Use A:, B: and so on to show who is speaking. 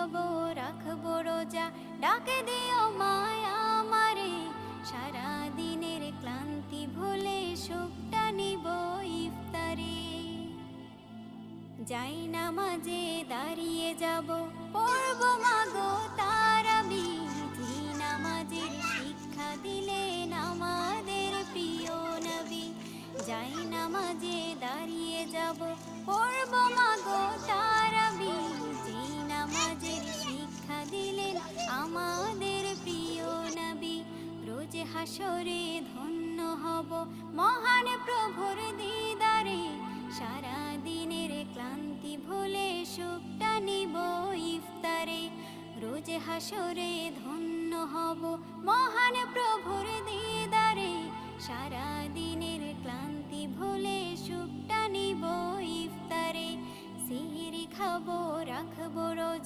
A: খাবো রাখবো রোজা, ডাকে দিও মায়া আমারে, সারা দিনের ক্লান্তি ভুলে সুখটা নিব ইফতারে। যাই নামাজে দাঁড়িয়ে যাব, পড়ব মাগো তারাবি, যে নামাজের শিক্ষা দিলেন আমাদের প্রিয় নবী। যাই নামাজে দাঁড়িয়ে যাব, পড়ব মাগো তারাবি, যে নামাজের শিক্ষা দিলেন আমাদের প্রিয় নবী। রোজ হাসরে ধন্য হব মহান প্রভুর দিদারে, সারা দিনের ক্লান্তি ভুলে সুখটা নিব ইফতারে। রোজ হাসরে ধন্য হব মহান প্রভুর দিদারে, সারা দিনের ক্লান্তি ভুলে সুখটা নিব ইফতারে। সিহরি খাবো রাখবো রোজা।